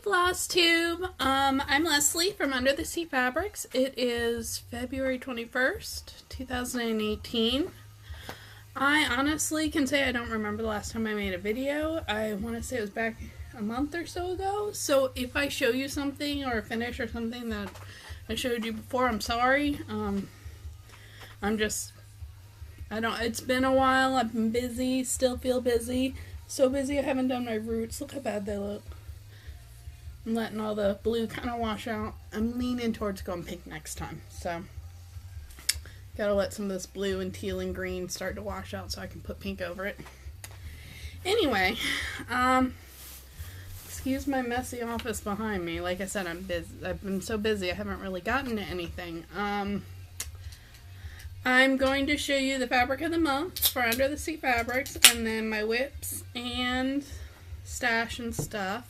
Flosstube. I'm Leslie from Under the Sea Fabrics. It is February 21st, 2018. I honestly can say I don't remember the last time I made a video. I want to say it was back a month or so ago. So if I show you something or a finish or something that I showed you before, I'm sorry. It's been a while. I've been busy, still feel busy. So busy I haven't done my roots. Look how bad they look. I'm letting all the blue kind of wash out. I'm leaning towards going pink next time. So, gotta let some of this blue and teal and green start to wash out so I can put pink over it. Anyway, excuse my messy office behind me. Like I said, I'm busy. I've been so busy I haven't really gotten to anything. I'm going to show you the fabric of the month for Under the Sea Fabrics, and then my whips and stash and stuff.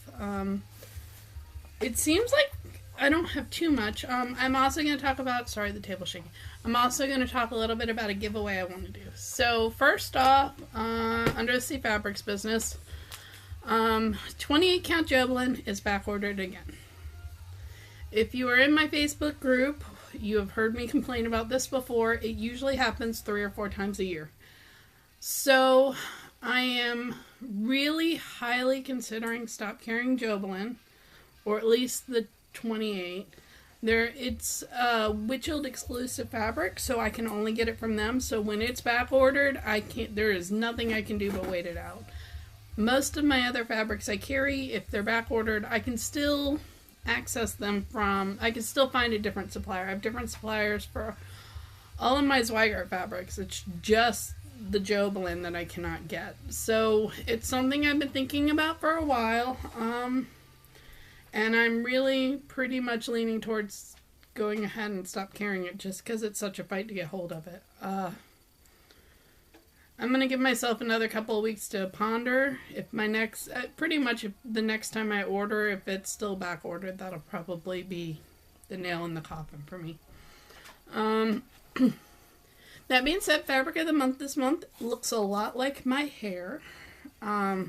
It seems like I don't have too much. I'm also going to talk about, sorry, the table's shaking. I'm also going to talk a little bit about a giveaway I want to do. So first off, Under the Sea Fabrics business, 28 count Jobelan is back ordered again. If you are in my Facebook group, you have heard me complain about this before. It usually happens 3 or 4 times a year. So I am really highly considering stop carrying Jobelan, or at least the 28. It's Witchelled exclusive fabric, so I can only get it from them. So when it's back ordered, there is nothing I can do but wait it out. Most of my other fabrics I carry, if they're back ordered, I can still access them I can still find a different supplier. I have different suppliers for all of my Zweigart fabrics. It's just the Jobelan that I cannot get. So it's something I've been thinking about for a while. And I'm really pretty much leaning towards going ahead and stop carrying it just because it's such a fight to get hold of it. I'm going to give myself another couple of weeks to ponder. If the next time I order, if it's still back ordered, that'll probably be the nail in the coffin for me. That being said, fabric of the month this month looks a lot like my hair. I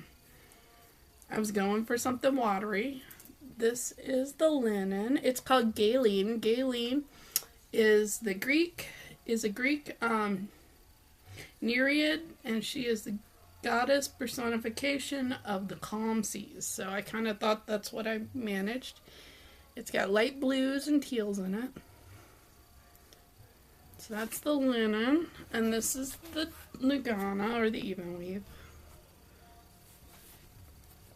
was going for something watery. This is the linen. It's called Galeen. Galeen is a Greek Nereid, and she is the goddess personification of the calm seas. So I kind of thought that's what I managed. It's got light blues and teals in it. So that's the linen, and this is the Lugana, or the even weave.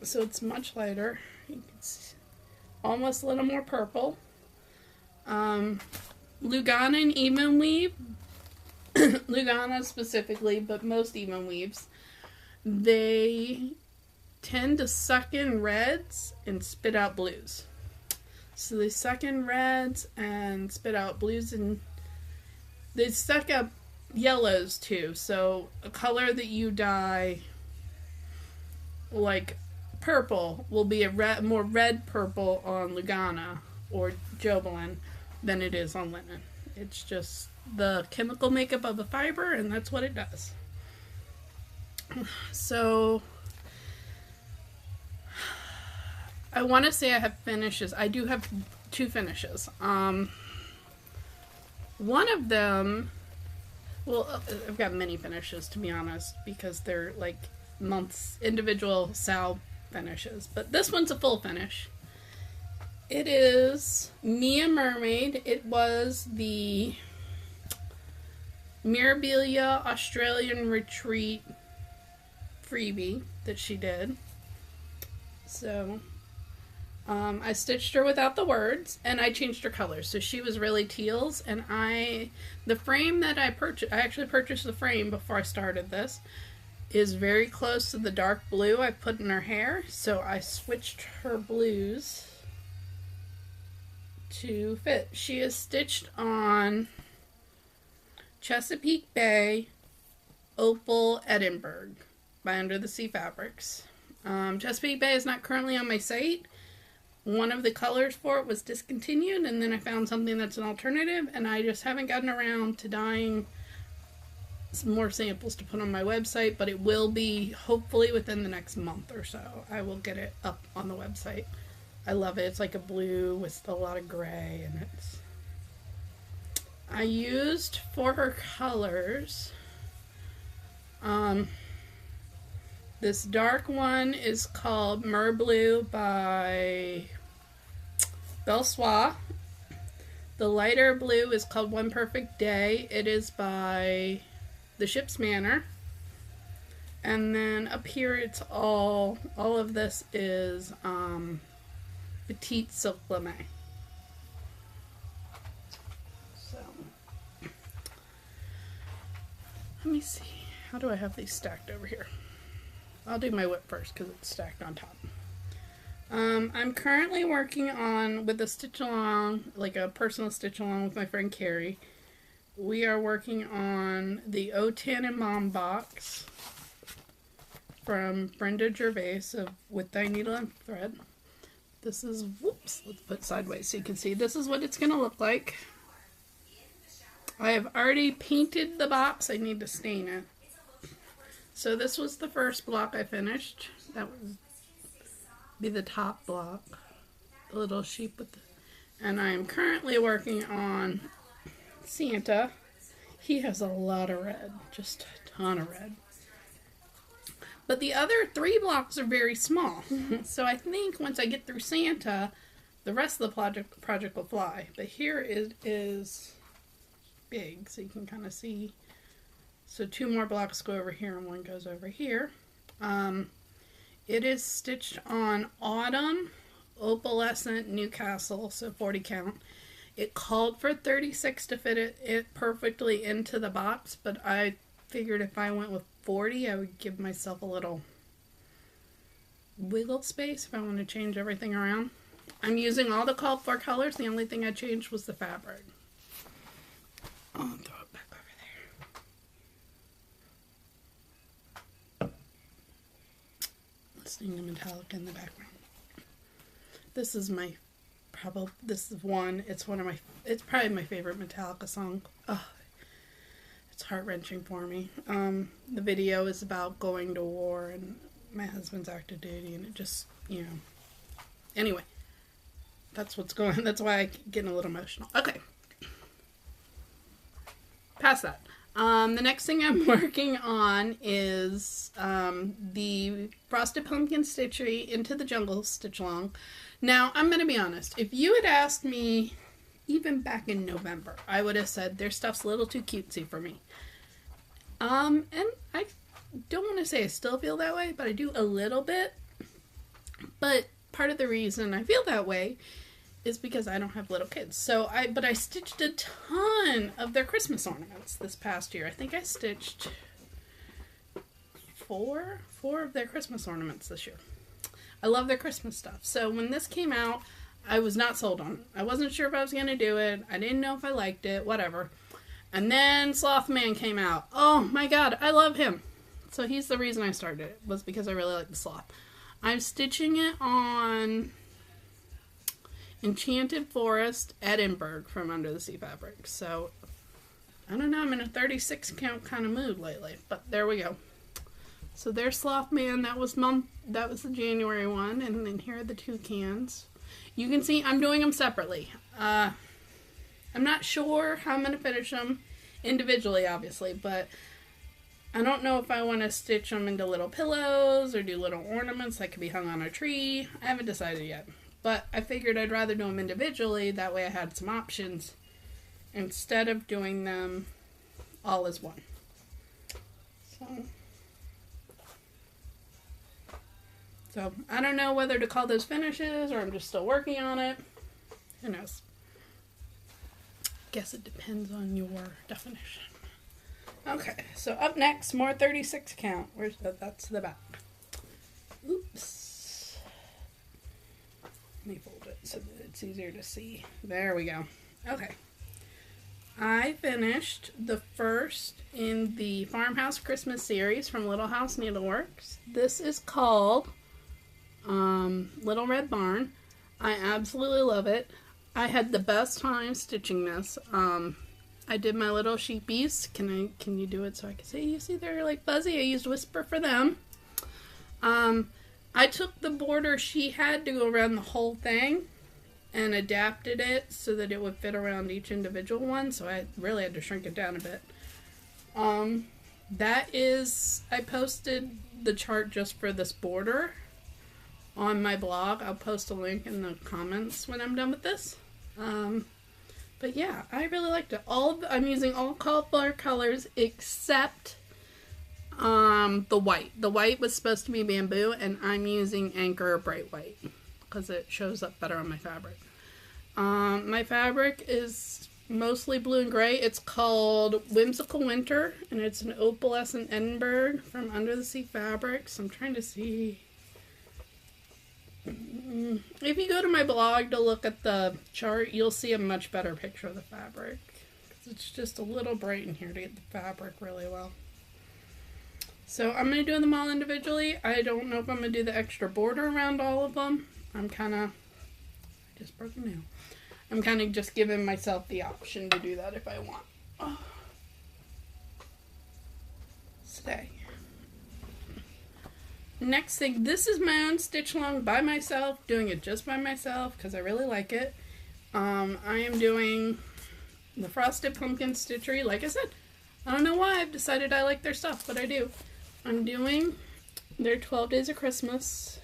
So it's much lighter. You can see almost a little more purple. Lugana and even weave, Lugana specifically, but most even weaves, they tend to suck in reds and spit out blues. So they suck in reds and spit out blues, and they suck up yellows too. So a color that you dye like purple will be a more red purple on Lugana or Jobelan than it is on linen. It's just the chemical makeup of the fiber, and that's what it does. So I want to say I have finishes. I do have 2 finishes. One of them, well, I've got many finishes, to be honest, because they're like months, individual salve finishes, but this one's a full finish. It is Mia Mermaid. It was the Mirabilia Australian Retreat freebie that she did. So I stitched her without the words, and I changed her colors. So she was really teals, and the frame that I actually purchased the frame before I started this, is very close to the dark blue I put in her hair. So I switched her blues to fit. She is stitched on Chesapeake Bay Opal Edinburgh by Under the Sea Fabrics. Chesapeake Bay is not currently on my site. One of the colors for it was discontinued, and then I found something that's an alternative, and I just haven't gotten around to dyeing some more samples to put on my website, but it will be hopefully within the next month or so. I will get it up on the website. I love it. It's like a blue with a lot of gray, and I used for her colors, this dark one is called Mer Blue by Belsois. The lighter blue is called One Perfect Day. It is by The Ship's Manor. And then up here it's all of this is Petite Silk Lame. So, let me see. How do I have these stacked over here? I'll do my whip first because it's stacked on top. I'm currently working on, with a stitch along, like a personal stitch along with my friend Carrie. We are working on the O10 and Mom box from Brenda Gervais with Dye Needle and Thread. This is, whoops, let's put it sideways so you can see. This is what it's going to look like. I have already painted the box. I need to stain it. So this was the first block I finished. That would be the top block. The little sheep with the... And I am currently working on Santa. He has a lot of red. Just a ton of red. But the other 3 blocks are very small. So I think once I get through Santa, the rest of the project will fly. But here it is big, so you can kind of see. So 2 more blocks go over here and 1 goes over here. It is stitched on Autumn Opalescent Newcastle, so 40 count. It called for 36 to fit it perfectly into the box, but I figured if I went with 40, I would give myself a little wiggle space if I want to change everything around. I'm using all the called for colors. The only thing I changed was the fabric. I'll throw it back over there. Listening to Metallica in the background. This is my it's probably my favorite Metallica song. Oh, it's heart-wrenching for me. The video is about going to war and my husband's active duty, and it just, you know. Anyway, that's what's going on. That's why I'm getting a little emotional. Okay. Past that. The next thing I'm working on is the Frosted Pumpkin Stitchery Into the Jungle Stitch Along. Now, I'm going to be honest. If you had asked me even back in November, I would have said their stuff's a little too cutesy for me. And I don't want to say I still feel that way, but I do a little bit. But part of the reason I feel that way is because I don't have little kids. But I stitched a ton of their Christmas ornaments this past year. I think I stitched four of their Christmas ornaments this year. I love their Christmas stuff. So when this came out, I was not sold on it. I wasn't sure if I was going to do it. I didn't know if I liked it, whatever. And then Sloth Man came out. Oh my god, I love him. So he's the reason I started it, was because I really like the sloth. I'm stitching it on Enchanted Forest Edinburgh from Under the Sea Fabric. So, I don't know, I'm in a 36 count kind of mood lately. But there we go. So there's Sloth Man. That was the January one. And then here are the toucans. You can see I'm doing them separately. I'm not sure how I'm going to finish them individually, obviously. But I don't know if I want to stitch them into little pillows or do little ornaments that could be hung on a tree. I haven't decided yet. But I figured I'd rather do them individually. That way I had some options instead of doing them all as one. So I don't know whether to call those finishes or I'm just still working on it. Who knows? Guess it depends on your definition. Okay, so up next, more 36 count. That's the back. Oops. Let me fold it so that it's easier to see. There we go. Okay. I finished the first in the Farmhouse Christmas series from Little House Needleworks. This is called Little Red Barn. I absolutely love it. I had the best time stitching this. I did my little sheepies. Can you do it so I can see? You see they're like fuzzy. I used Whisper for them. I I took the border she had to go around the whole thing and adapted it so that it would fit around each individual one, so I really had to shrink it down a bit. I posted the chart just for this border on my blog. I'll post a link in the comments when I'm done with this. But yeah, I really liked it. I'm using all cauliflower colors except the white. The white was supposed to be bamboo, and I'm using Anchor Bright White because it shows up better on my fabric. My fabric is mostly blue and gray. It's called Whimsical Winter, and it's an opalescent Edinburgh from Under the Sea Fabrics. I'm trying to see. If you go to my blog to look at the chart, you'll see a much better picture of the fabric. It's just a little bright in here to get the fabric really well. So I'm going to do them all individually. I don't know if I'm going to do the extra border around all of them. I just broke a nail. I'm kind of just giving myself the option to do that if I want. Oh. Stay. Next thing, this is my own stitch along by myself, doing it just by myself because I really like it. I am doing the Frosted Pumpkin Stitchery. Like I said, I don't know why I've decided I like their stuff, but I do. I'm doing their 12 Days of Christmas,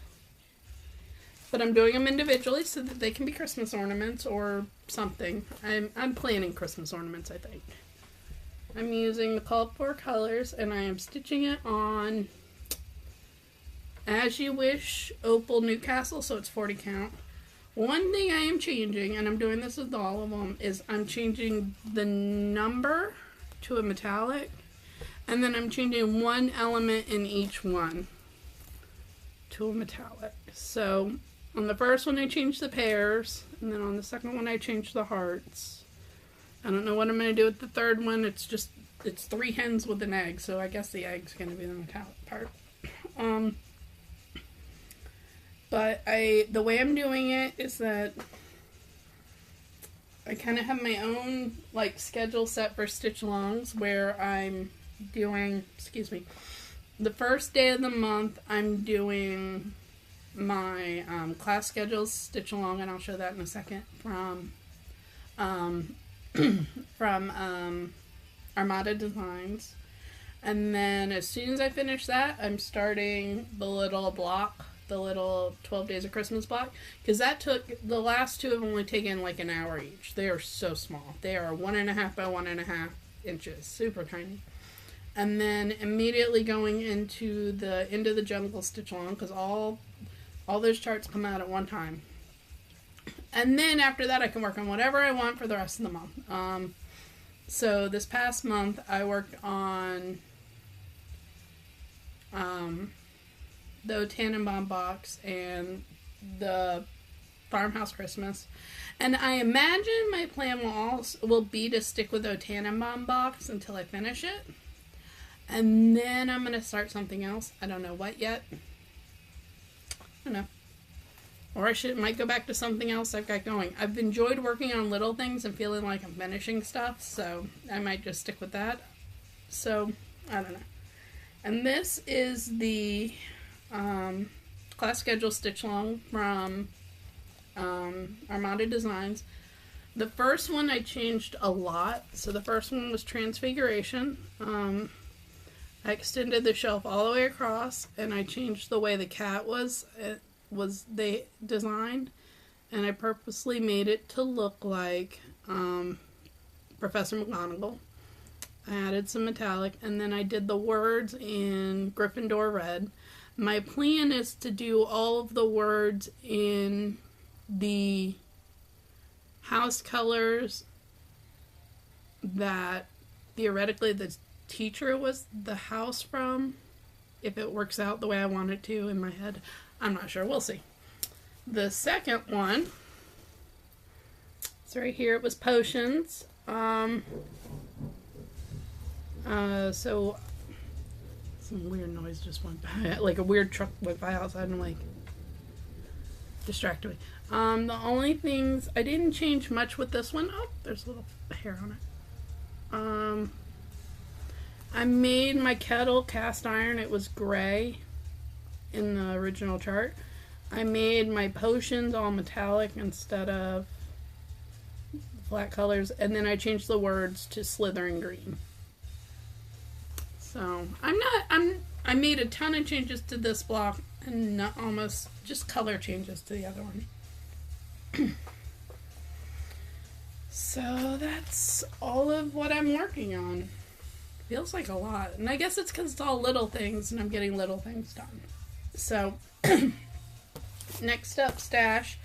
but I'm doing them individually so that they can be Christmas ornaments or something. I'm planning Christmas ornaments, I think. I'm using the cauliflower colors, and I am stitching it on As You Wish Opal Newcastle, so it's 40 count. One thing I am changing, and I'm doing this with all of them, is I'm changing the number to a metallic, and then I'm changing one element in each one to a metallic. So on the first one I changed the pairs, and then on the second one I changed the hearts. I don't know what I'm going to do with the third one. It's 3 hens with an egg, so I guess the egg's going to be the metallic part. But the way I'm doing it is that I kind of have my own schedule set for stitch alongs where I'm doing, the first day of the month I'm doing my class schedules stitch along, and I'll show that in a second, from Armada Designs. And then as soon as I finish that, I'm starting the little block, the little 12 Days of Christmas block, because the last 2 have only taken like an hour each. They are so small. They are 1.5 by 1.5 inches, super tiny. And then immediately going into the Into the Jungle stitch along, because all those charts come out at one time. And then after that I can work on whatever I want for the rest of the month. So this past month I worked on the O Tannenbaum box and the Farmhouse Christmas. And I imagine my plan will be to stick with the O Tannenbaum box until I finish it. And then I'm going to start something else. I don't know what yet. I don't know. Or I might go back to something else I've got going. I've enjoyed working on little things and feeling like I'm finishing stuff, so I might just stick with that. So, I don't know. And this is the class schedule stitch along from Armada Designs. The first one I changed a lot. So the first one was Transfiguration. I extended the shelf all the way across, and I changed the way the cat was designed, and I purposely made it to look like Professor McGonagall. I added some metallic, and then I did the words in Gryffindor red. My plan is to do all of the words in the house colors that theoretically the teacher was the house from, if it works out the way I want it to in my head. I'm not sure. We'll see. The second one, it's right here. It was potions. So some weird noise just went by. Like a weird truck went by outside and distracted me. The only things, I didn't change much with this one. Oh, there's a little hair on it. I made my kettle cast iron. It was gray. in the original chart. I made my potions all metallic instead of flat colors, and then I changed the words to Slytherin green. So I made a ton of changes to this block and not almost just color changes to the other one. So that's all of what I'm working on. Feels like a lot, and I guess it's because it's all little things and I'm getting little things done. So next up, stash.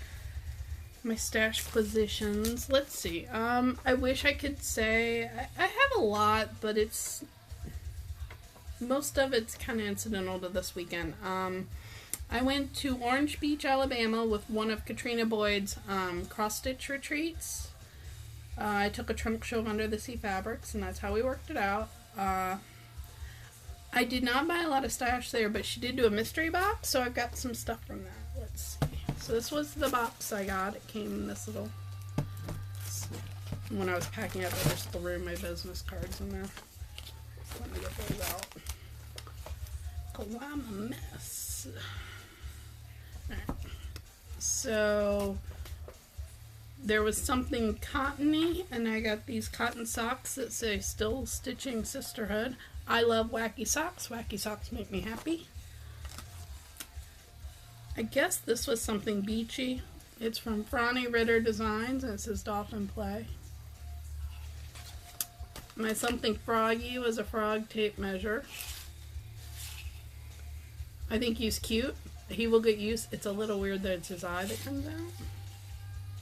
My stash positions. Let's see. I wish I could say I have a lot, but it's most of it's kind of incidental to this weekend. I went to Orange Beach, Alabama with one of Katrina Boyd's cross-stitch retreats. I took a trunk show of Under the Sea fabrics, and that's how we worked it out. I did not buy a lot of stash there, but she did do a mystery box, so I've got some stuff from that. Let's see. So this was the box I got. It came in this little... When I was packing up, I just threw my business cards in there. Let me get those out. Because I'm a mess. Alright. So... There was something cottony, and I got these cotton socks that say Still Stitching Sisterhood. I love wacky socks. Wacky socks make me happy. I guess this was something beachy. It's from Franny Ritter Designs, and it says Dolphin Play. My something froggy was a frog tape measure. I think he's cute. He will get used. It's a little weird that it's his eye that comes out.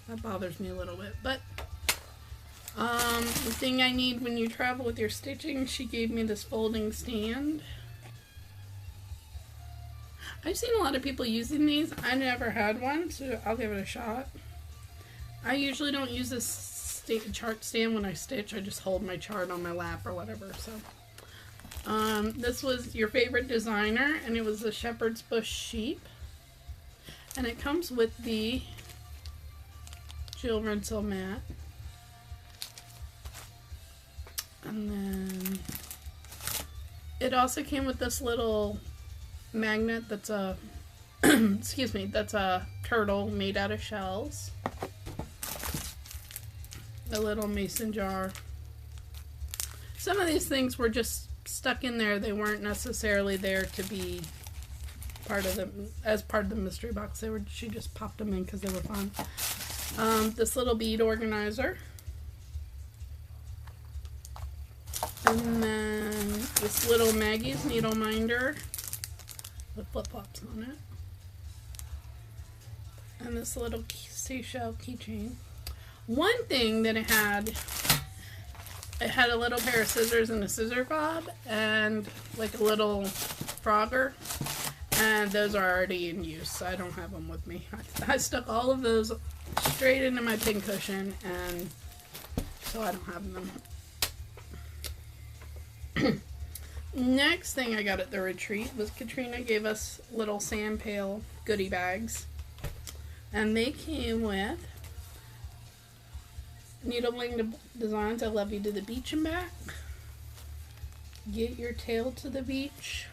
That bothers me a little bit, but the thing I need when you travel with your stitching, she gave me this folding stand. I've seen a lot of people using these. I never had one, so I'll give it a shot. I usually don't use this chart stand when I stitch. I just hold my chart on my lap or whatever. So, this was Your Favorite Designer, and it was the Shepherd's Bush sheep, and it comes with the Jill Rinsel mat. And then it also came with this little magnet that's a excuse me, that's a turtle made out of shells. A little mason jar. Some of these things were just stuck in there. They weren't necessarily there to be part of the mystery box. She just popped them in because they were fun. This little bead organizer. And then this little Maggie's needle minder with flip-flops on it. And this little seashell keychain. One thing that it had a little pair of scissors and a scissor fob and like a little frogger. And those are already in use, so I don't have them with me. I stuck all of those straight into my pincushion, and so I don't have them. Next thing I got at the retreat was Katrina gave us little sand pail goodie bags, and they came with Needle Bling Designs, I Love You to the Beach and Back, Get Your Tail to the Beach,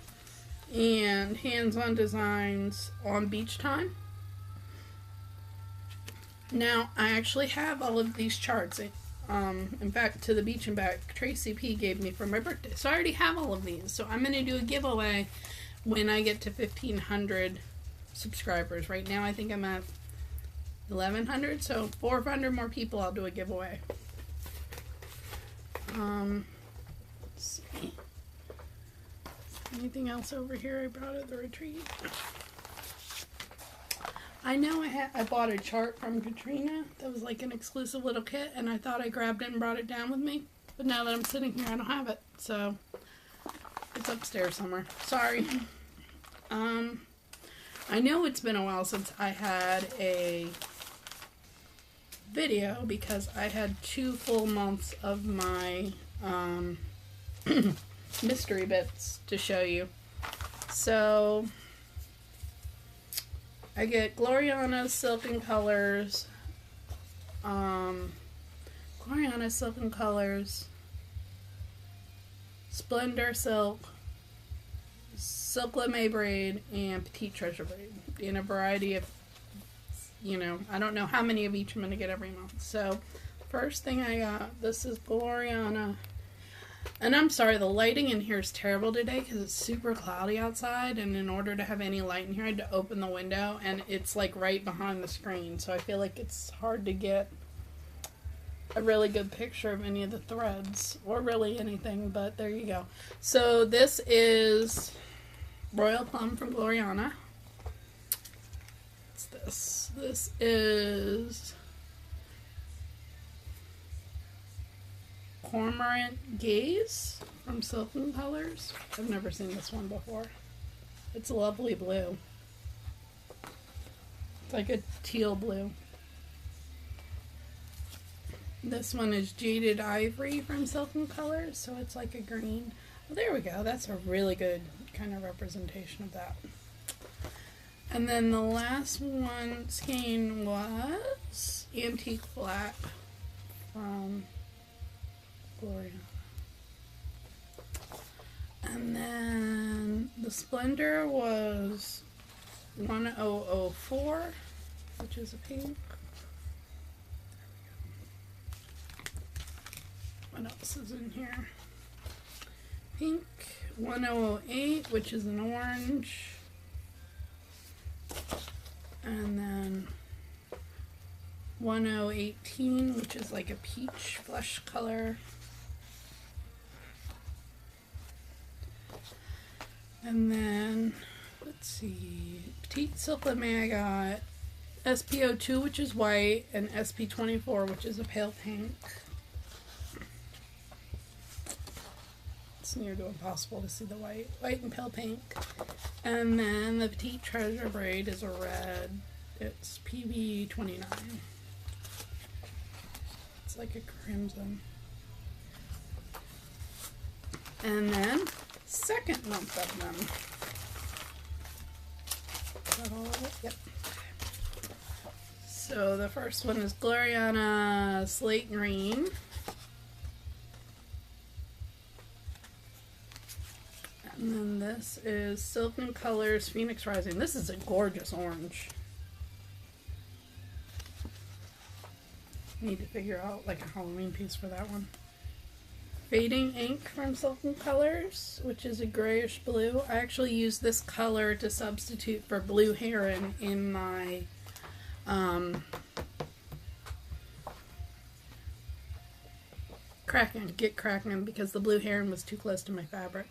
and Hands-on Designs on Beach Time. Now, I actually have all of these charts. In fact, To the Beach and Back, Tracy P gave me for my birthday. So I already have all of these. So I'm going to do a giveaway when I get to 1,500 subscribers. Right now, I think I'm at 1,100. So 400 more people, I'll do a giveaway. Let's see. Anything else over here I brought at the retreat? I know I bought a chart from Katrina that was like an exclusive little kit, and I thought I grabbed it and brought it down with me. But now that I'm sitting here, I don't have it. So, it's upstairs somewhere. Sorry. I know it's been a while since I had a video because I had 2 full months of my mystery bits to show you. So I get Gloriana's Silken Colors, Splendor Silk, silk lame braid, and petite treasure braid in a variety of, you know, I don't know how many of each I'm going to get every month. So first thing I got, this is Gloriana. And I'm sorry, the lighting in here is terrible today because it's super cloudy outside, and in order to have any light in here I had to open the window, and it's like right behind the screen, so I feel like it's hard to get a really good picture of any of the threads or really anything, but there you go. So this is Royal Plum from Gloriana. What's this? This is Cormorant Gaze from Silken Colors. I've never seen this one before. It's a lovely blue. It's like a teal blue. This one is Jaded Ivory from Silken Colors, so it's like a green. Well, there we go. That's a really good kind of representation of that. And then the last one skein was Antique Black from Gloria. And then the Splendor was 1004, which is a pink. What else is in here? Pink. 1008, which is an orange. And then 1018, which is like a peach flesh color. And then, let's see, Petite Silk Lame I got SP02, which is white, and SP24, which is a pale pink. It's near to impossible to see the white. White and pale pink. And then the Petite Treasure Braid is a red. It's PB29. It's like a crimson. And then, second month of them. Is that all of it? Yep. So the first one is Gloriana Slate Green. And then this is Silken Colors Phoenix Rising. This is a gorgeous orange. Need to figure out like a Halloween piece for that one. Fading Ink from Silken Colors, which is a grayish blue. I actually use this color to substitute for Blue Heron in my Get Crackin' because the Blue Heron was too close to my fabric.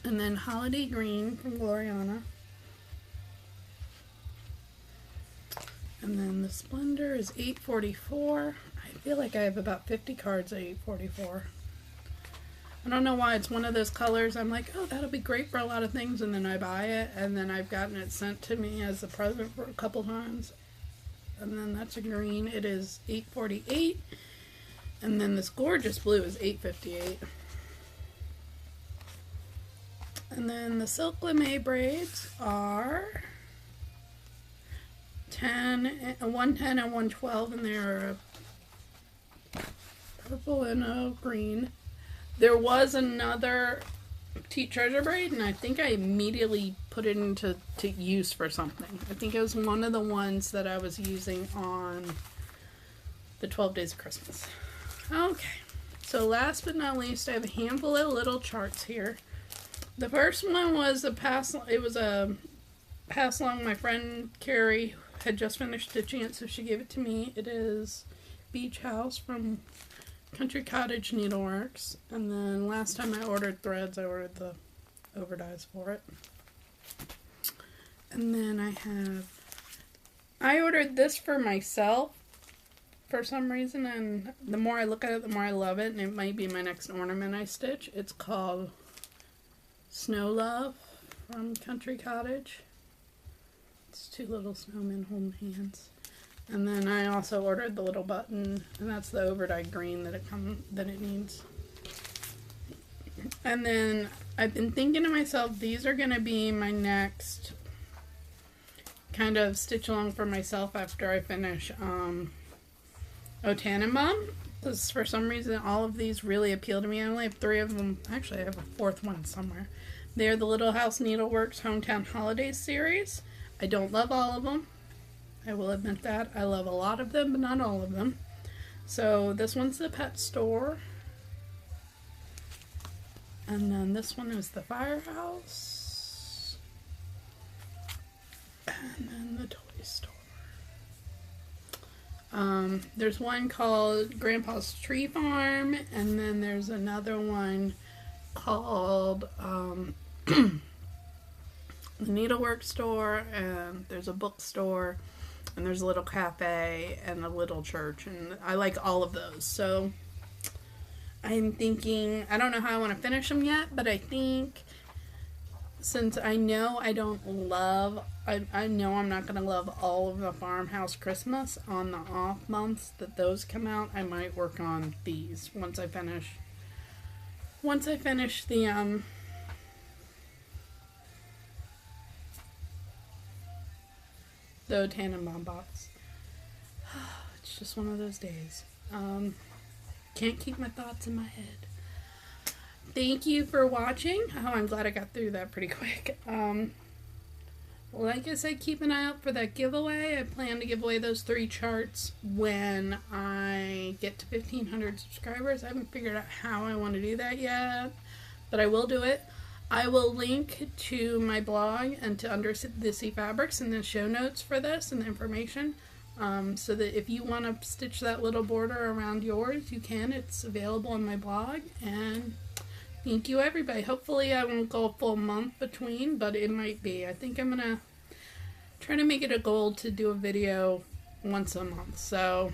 And then Holiday Green from Gloriana. And then the Splendor is 844. I feel like I have about 50 cards at 844. I don't know why. It's one of those colors I'm like, oh, that'll be great for a lot of things, and then I buy it, and then I've gotten it sent to me as a present for a couple times. And then that's a green. It is 848. And then this gorgeous blue is 858. And then the Silk Lame braids are 110 and 112, and they're purple and a green. There was another Petite Treasure braid, and I think I immediately put it into use for something. I think it was one of the ones that I was using on the 12 Days of Christmas. Okay, so last but not least, I have a handful of little charts here. The first one was a pass along. My friend Carrie had just finished a chant, so she gave it to me. It is Beach House from Country Cottage Needleworks. And then last time I ordered threads, I ordered the overdyes for it. And then I ordered this for myself for some reason, and the more I look at it, the more I love it, and it might be my next ornament I stitch. It's called Snow Love from Country Cottage. It's two little snowmen holding hands. And then I also ordered the little button, and that's the overdyed green that it needs. And then I've been thinking to myself, these are going to be my next kind of stitch along for myself after I finish O Tannenbaum. Because for some reason, all of these really appeal to me. I only have 3 of them. Actually, I have a 4th one somewhere. They're the Little House Needleworks Hometown Holidays series. I don't love all of them. I will admit that. I love a lot of them, but not all of them. So this one's the pet store. And then this one is the firehouse. And then the toy store. There's one called Grandpa's Tree Farm, and then there's another one called the Needlework Store, and there's a bookstore, and there's a little cafe, and a little church, and I like all of those. So I'm thinking, I don't know how I want to finish them yet, but I think since I know I don't love, I know I'm not going to love all of the Farmhouse Christmas on the off months that those come out, I might work on these once I finish the Tannenbaum box. It's just one of those days. Can't keep my thoughts in my head. Thank you for watching. Oh, I'm glad I got through that pretty quick. Like I said, keep an eye out for that giveaway. I plan to give away those 3 charts when I get to 1,500 subscribers. I haven't figured out how I want to do that yet, but I will do it. I will link to my blog and to Under the Sea Fabrics in the show notes for this and the information. So that if you want to stitch that little border around yours, you can. It's available on my blog. And thank you, everybody. Hopefully I won't go a full month between, but it might be. I think I'm going to try to make it a goal to do a video once a month. So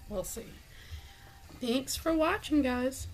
we'll see. Thanks for watching, guys.